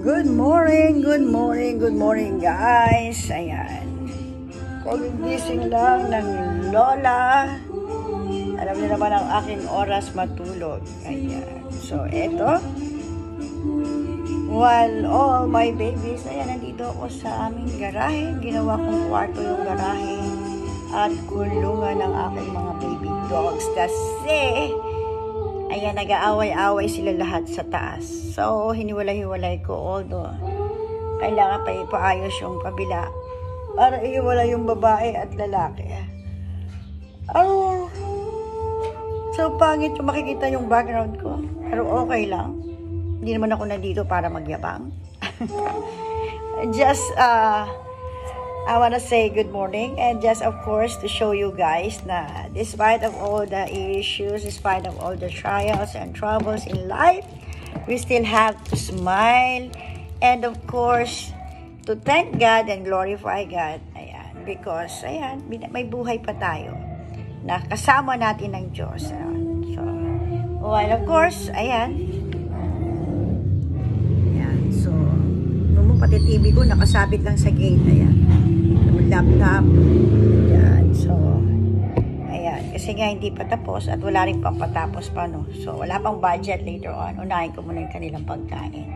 Good morning, good morning, good morning guys. Ayan. Kagigising lang ng lola. Alam niyo naman ang aking oras matulog. Ayan. So, eto. While all my babies, ayan, nandito ako sa aming garahe. Ginawa kong kwarto yung garahe at kulungan ng aking mga baby dogs. Kasi, ayan, nag-aaway-aaway sila lahat sa taas. So, hiniwalay-hiwalay ko. Although, kailangan pa ipaayos yung kabila para iwala yung babae at lalaki. Oh, so pangit yung makikita yung background ko. Pero okay lang. Hindi naman ako nandito para magyabang. Just, I wanna say good morning and just of course to show you guys na despite of all the issues, despite of all the trials and troubles in life, we still have to smile and of course to thank God and glorify God. Ayan, because ayan, may buhay pa tayo na kasama natin ng Diyos. So, well of course, ayan. Ayan, so pati TV ko nakasabit lang sa gate. Ayan. Yung laptop. Ayan. So, ayan. Kasi nga hindi pa tapos at wala rin pang patapos pa, no? So, wala pang budget later on. Unahin ko muna yung kanilang pagkain.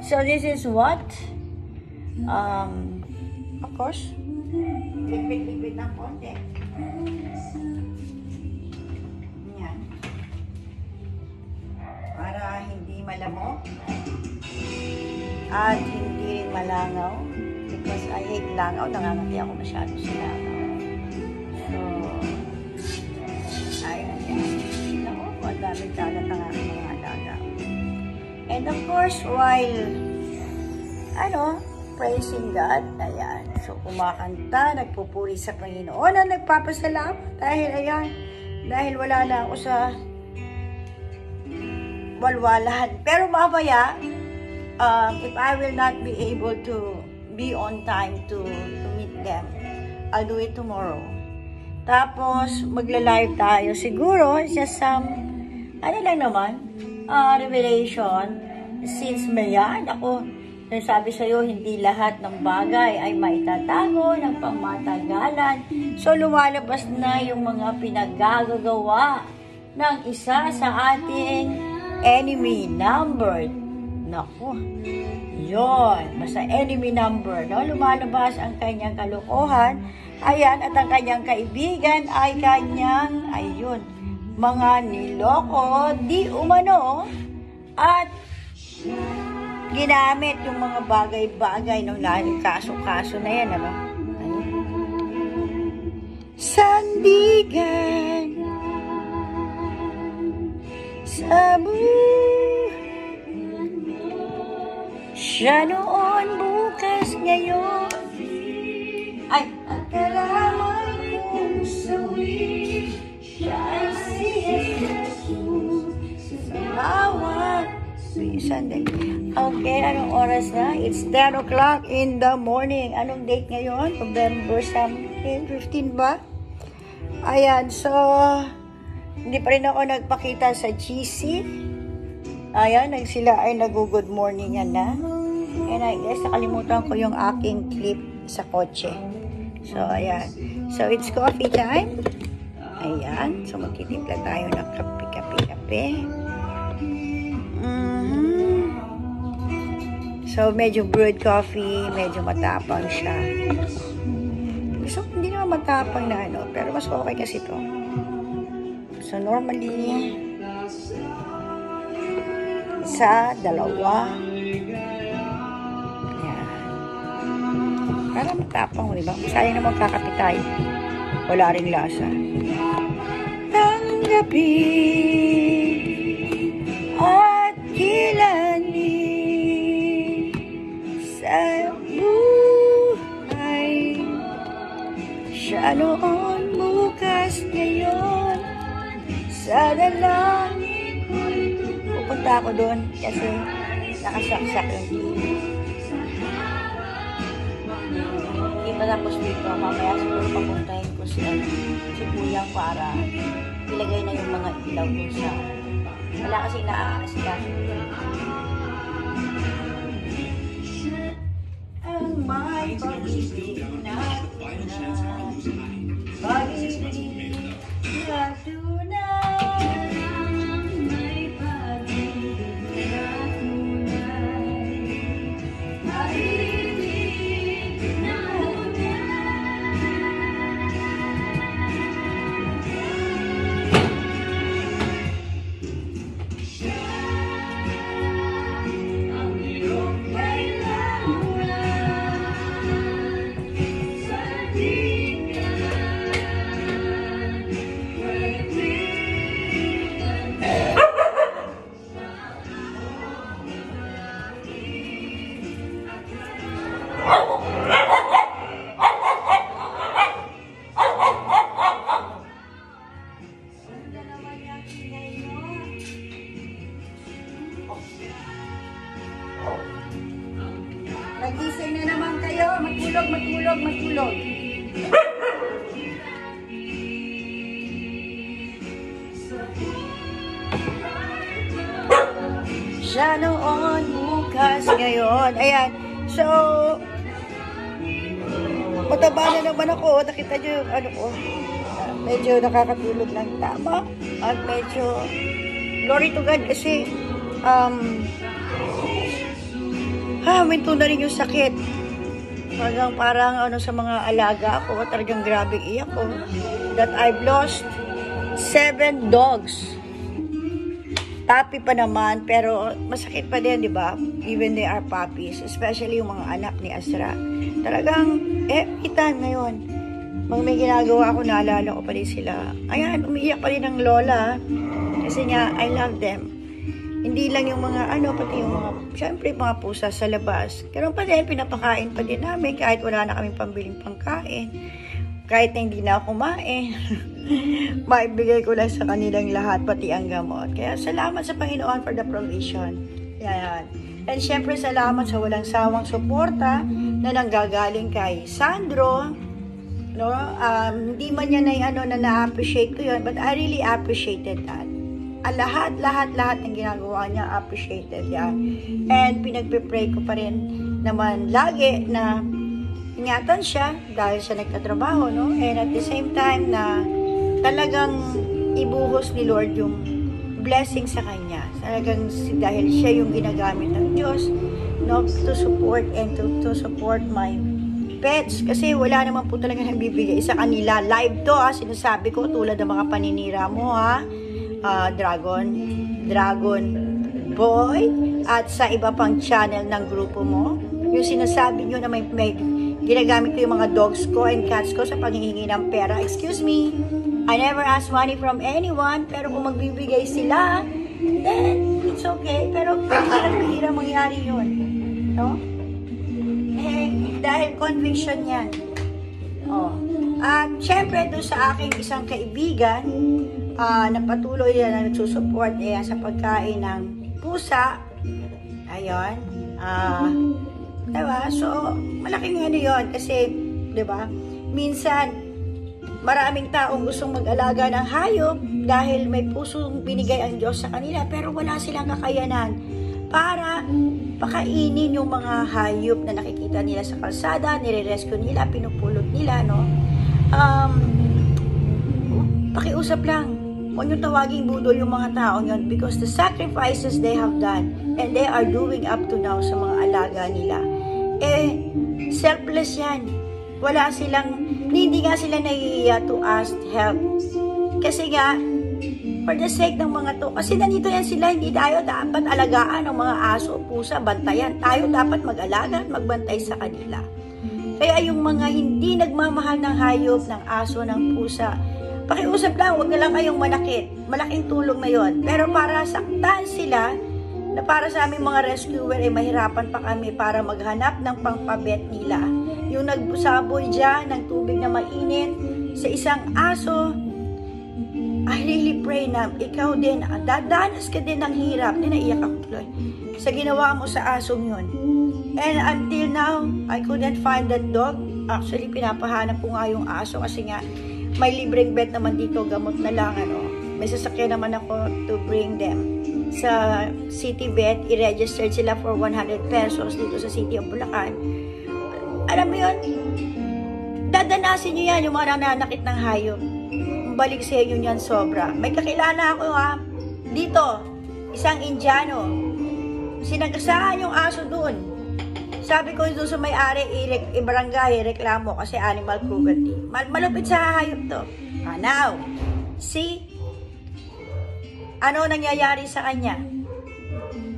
So, this is what? Of course, lipit-lipit ng konti. Ayan. Para hindi malamok. At hindi rin malangaw because I hate langaw. Nangangati ako masyado sa langaw. So, ayun yan. Naku, ang daming kalat ng aking mga alaga. And of course, while praising God, ayan. So, kumakanta, nagpupuri sa Panginoon at nagpapasalamat dahil wala na ako sa walwalahan. Pero mamaya, if I will not be able to be on time to meet them, I'll do it tomorrow. Tapos, magla-live tayo. Siguro, just some, revelation. Since mayan, ako, sabi sa'yo, hindi lahat ng bagay ay maitatago ng pangmatagalan. So, lumalabas na yung mga pinagagagawa ng isa sa ating enemy number. Naku, yun. Basta enemy number, no? Lumalabas ang kanyang kalokohan. Ayan, at ang kanyang kaibigan ay kanyang, ayun, mga niloko, di umano, at ginamit yung mga bagay-bagay ng lalim kaso-kaso na yan, ano? Sandigan sa siya noon, bukas, ngayon. Ay, at kalaman kong sawi, siya ay si Jesus. Sa bawat sandali. Okay, anong oras na? It's 10 o'clock in the morning. Anong date ngayon? November 15 ba? Ayan, so, hindi pa rin ako nagpakita sa GC. Ayan, sila ay nag-good morningan na. And I guess nakalimutan ko yung aking clip sa kotse. So, ayan. So, it's coffee time. Ayan. So, magtitimpla tayo ng kape. So, medyo brewed coffee. Medyo matapang siya. So, hindi naman matapang na pero mas okay kasi to. So, normally, sa dalawa. Para matapang, di ba? Sayang naman kakapit tayo. Wala rin lasa. Tanggabi at kilani sa buhay. Siya noon, bukas, ngayon. Sa dalangin pupunta ako doon kasi nakasaksak yung TV. Tapos dito, mamaya siguro papuntahin ko si Kuyang para ilagay na yung mga ilaw dun sa wala kasi naaasikaso. Nagising na naman kayo. Matulog, matulog, matulog. Siya noon, bukas, ngayon. Ayan. So, mataba na naman ako. Nakita nyo yung ano ko. Medyo nakakatulog ng tama. At medyo, glory to God kasi, minto na rin yung sakit. Parang ano sa mga alaga ako, talagang grabing iyak ko. That I've lost 7 dogs. Puppy pa naman, pero masakit pa din, di ba? Even they are puppies, especially yung mga anak ni Asra. Talagang, itan ngayon. May ginagawa ako, naalala ko pa rin sila. Ayan, umiiyak pa rin ang lola. Kasi nga, I love them. Hindi lang yung mga pati yung mga, syempre mga pusa sa labas. Pero pa din, pinapakain pa din namin kahit wala na kaming pambiling pangkain. Kahit na hindi na kumain. Maibigay ko lang sa kanilang lahat, pati ang gamot. Kaya salamat sa Panginoon for the provision. Yan. And syempre salamat sa walang sawang suporta na nanggagaling kay Sandro. No? Hindi man niya na na-appreciate ko yun, but I really appreciated that. Lahat ng ginagawa niya, appreciated yan. And pinagpipray ko pa rin naman lagi na ingatan siya dahil siya nagtatrabaho, no? And at the same time na talagang ibuhos ni Lord yung blessing sa kanya. Talagang dahil siya yung ginagamit ng Diyos, no, to support and to support my pets. Kasi wala naman po talaga nagbibigay sa kanila. Live to, sinasabi ko, tulad ng mga paninira mo, Dragon Boy, at sa iba pang channel ng grupo mo. Yung sinasabi nyo na may ginagamit ko yung mga dogs ko and cats ko sa paghihingi ng pera. Excuse me, I never ask money from anyone, pero kung magbibigay sila, then it's okay. Pero bihira mangyari yun. No? Dahil conviction yan. At syempre doon sa aking isang kaibigan, na patuloy na nagsusupport sa pagkain ng pusa. Ayun. Diba? So, malaking yun kasi, diba? Minsan, maraming taong gustong mag-alaga ng hayop dahil may pusong binigay ang Diyos sa kanila, pero wala silang kakayanan para pakainin yung mga hayop na nakikita nila sa kalsada, nire-rescue nila, pinupulot nila, no? Pakiusap lang. Huwag nyo tawaging budol yung mga taong yun because the sacrifices they have done and they are doing up to now sa mga alaga nila, selfless yan. Wala silang, hindi nga sila nahihiya to ask help. Kasi nga, for the sake ng mga to, kasi nandito yan sila, hindi tayo dapat alagaan ng mga aso, pusa, bantayan. Tayo dapat mag-alaga at magbantay sa kanila. Kaya yung mga hindi nagmamahal ng hayop, ng aso, ng pusa, pakiusap lang, huwag na lang kayong manakit. Malaking tulong na yon. Pero para saktan sila, na para sa aming mga rescuer, mahirapan pa kami para maghanap ng pangpabet nila. Yung nagsaboy dyan ng tubig na mainit sa isang aso, I really pray na ikaw din, dadanas ka din ng hirap. Naiyak ako tuloy sa ginawa mo sa asong yun. And until now, I couldn't find that dog. Actually, pinapahanap ko nga yung aso kasi nga, may libreng vet naman dito, gamot na lang, May sasakyan naman ako to bring them sa City Vet. I-registered sila for 100 pesos dito sa City of Bulacan. Alam mo yun, dadanasin nyo yan, yung mga nananakit ng hayop. Balik sa inyo yan sobra. May kakilala ako dito, isang Indiano. Sinagasaan yung aso doon. Sabi ko doon sa may-ari, i-barangay, reklamo kasi animal cruelty. Malupit sa hayop to. Now, see? Ano nangyayari sa kanya?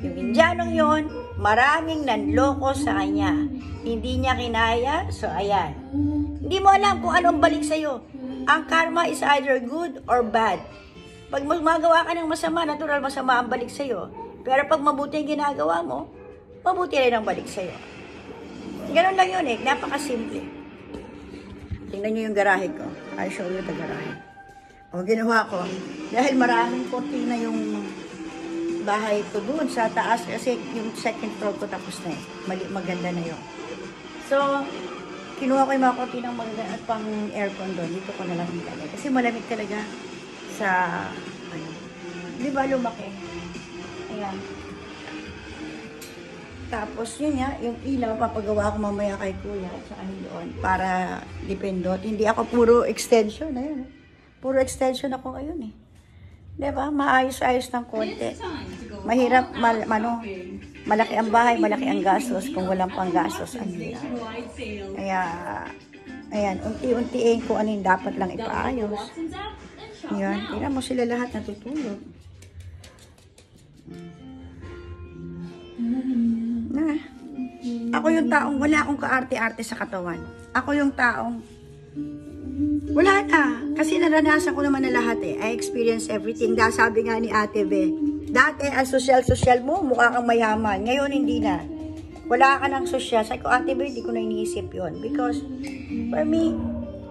Yung Indianong yon, maraming nanloko sa kanya. Hindi niya kinaya, so ayan. Hindi mo alam kung anong balik sa'yo. Ang karma is either good or bad. Pag magawa ka ng masama, natural masama ang balik sa'yo. Pero pag mabuti ang ginagawa mo, mabuti rin ang balik sa'yo. Ganun lang yun eh. Napakasimple. Tingnan nyo yung garahe ko. I'll show you the garahe. O, ginawa ko. Dahil maraming kortina yung bahay ko doon sa taas. Kasi yung second floor ko tapos na eh. Maganda na yun. So, kinuha ko yung mga kortinang maganda at pang aircon doon. Dito ko na lang italagay. Kasi malamig talaga sa, ano, di ba lumaki? Ayan. Tapos yun nga, yung ilaw, papagawa ko mamaya kay kuya at saan doon para dipendot. Hindi ako puro extension. Ayun. Puro extension ako ngayon eh. Diba? Maayos-ayos ng konti. Mahirap, malaki ang bahay, malaki ang gastos. Kung walang pang gastos, ang hirap. Kaya, ayan, unti-untiin ko ano yung dapat lang ipaayos. Ayan, tingnan mo sila lahat natutulog. Ako yung taong wala akong kaarte-arte sa katawan. Ako yung taong wala na. Kasi naranasan ko naman na lahat eh. I experienced everything. Dahil sabi nga ni Ate Be, dati ang social mo, mukha kang mayaman. Ngayon hindi na. Wala ka ng social. Sabi ko, Ate Be, hindi ko na iniisip yun. Because for me,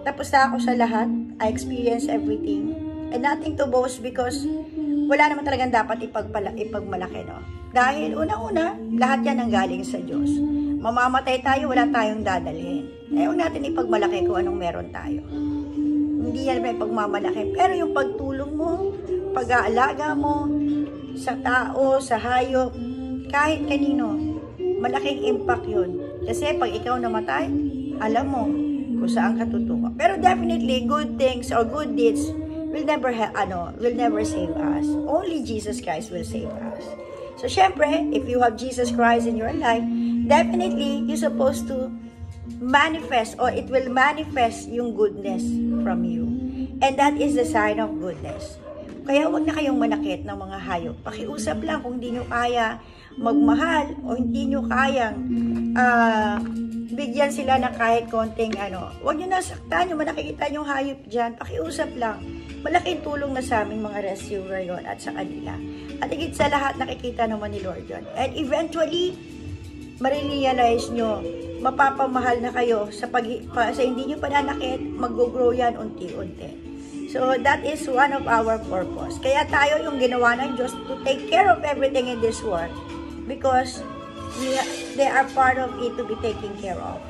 tapos na ako sa lahat. I experienced everything. And nothing to boast because wala naman talagang dapat ipagmalaki, no? Dahil unang-una, lahat yan ang galing sa Diyos. Mamamatay tayo, wala tayong dadalhin. Huwag natin ipagmalaki kung anong meron tayo. Hindi yan may pagmamalaki. Pero yung pagtulong mo, pag-aalaga mo sa tao, sa hayop, kahit kanino, malaking impact yun. Kasi pag ikaw namatay, alam mo kung saan ka tutungo. Pero definitely, good things or good deeds will never save us. Only Jesus Christ will save us. So, syempre, if you have Jesus Christ in your life, definitely, you're supposed to manifest or it will manifest yung goodness from you. And that is the sign of goodness. Kaya huwag na kayong manakit ng mga hayop. Pakiusap lang kung hindi nyo kaya magmahal o hindi nyo kayang bigyan sila ng kahit konting Huwag nyo nasaktan yung nakikita yung hayop dyan. Pakiusap lang. Malaking tulong na sa aming mga rescuer yon at sa kanila. At higit sa lahat, nakikita naman ni Lord yun. And eventually, marirealize nyo, mapapamahal na kayo sa hindi nyo pananakit, mag-grow yan unti-unti. So, that is one of our purpose. Kaya tayo yung ginawa ng Diyos to take care of everything in this world because they are part of it to be taken care of.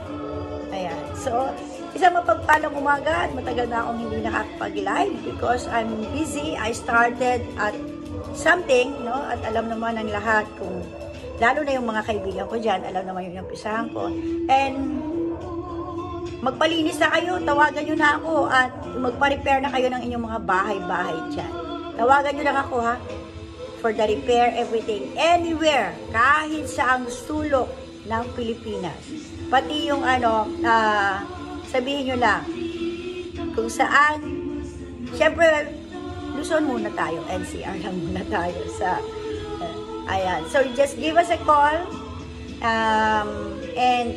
Ayan. So, isang mapagpalang umaga at matagal na akong hindi nakakapag-live because I'm busy. I started at something, no? At alam naman ng lahat kung, lalo na yung mga kaibigan ko dyan, alam naman yung umpisahan ko. And, magpalinis na kayo, tawagan nyo na ako at magpa-repair na kayo ng inyong mga bahay-bahay dyan. Tawagan nyo lang ako ha, for the repair, everything, anywhere, kahit saang sulok ng Pilipinas. Pati yung sabihin nyo lang, kung saan, syempre, Luzon muna tayo, NCR lang muna tayo sa, ayan. So, just give us a call, and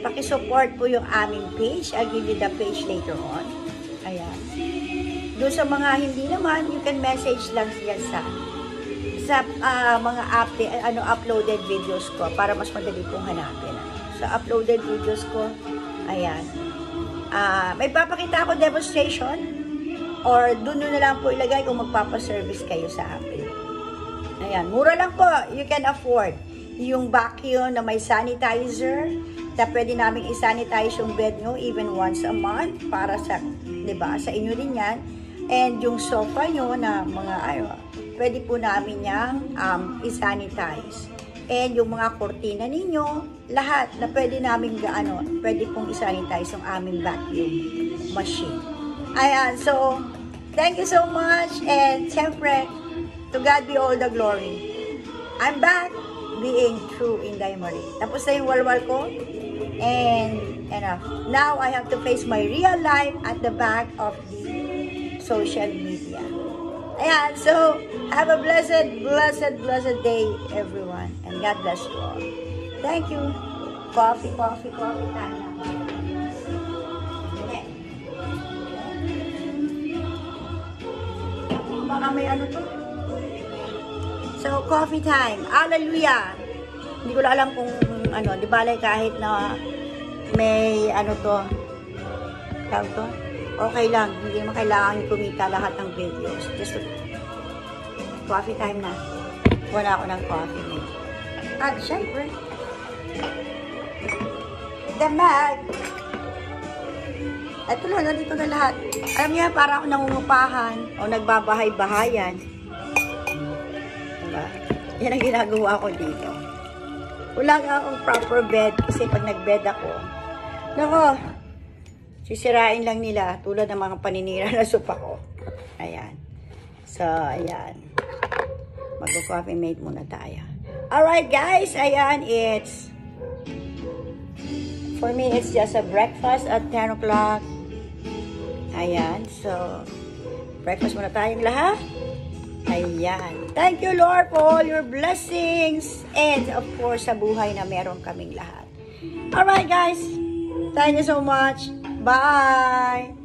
pakisupport po yung aming page. I'll give you the page later on. Ayan. Doon sa mga hindi naman, you can message lang siya sa mga uploaded videos ko para mas madali pong hanapin. Sa uploaded videos ko, ayan. May papakita ako demonstration or doon na lang po ilagay kung magpapaservice kayo sa amin. Ayan. Mura lang po. You can afford yung vacuum na may sanitizer na pwede namin i-sanitize yung bed nyo even once a month para sa, diba, sa inyo din yan. And yung sofa nyo na mga pwede po namin yang i-sanitize. And yung mga kortina ninyo, lahat na pwede namin pwede pong i-sanitize yung aming vacuum machine. Ayan, so, thank you so much. And siyempre, to God be all the glory. I'm back being true in Marie. Tapos na yung walwal ko. And now I have to face my real life at the back of the social media. Ayan, so have a blessed day, everyone. And God bless you all. Thank you. Coffee time. Baka may to. So, coffee time. Hallelujah. Hindi ko na alam kung ano, di balay kahit na may ano to, tawag to, okay lang, hindi mo kailangan kumita lahat ng videos. Just coffee time na. Wala ako ng coffee. At syempre, the mag. Ito lang, nandito na lahat. Alam niya, para ako nangungupahan o nagbabahay-bahayan. Diba? Yan ang ginagawa ko dito. Wala nga akong proper bed kasi pag nag-bed ako, nako, sisirain lang nila tulad ng mga paninira na sopa ko. Ayan. So, ayan. Mag-coffee mate muna tayo. Alright guys, ayan, for me, it's just a breakfast at 10 o'clock. Ayan, so, breakfast muna tayong lahat. Ayan. Thank you, Lord, for all your blessings. And, of course, sa buhay na meron kaming lahat. Alright, guys. Thank you so much. Bye!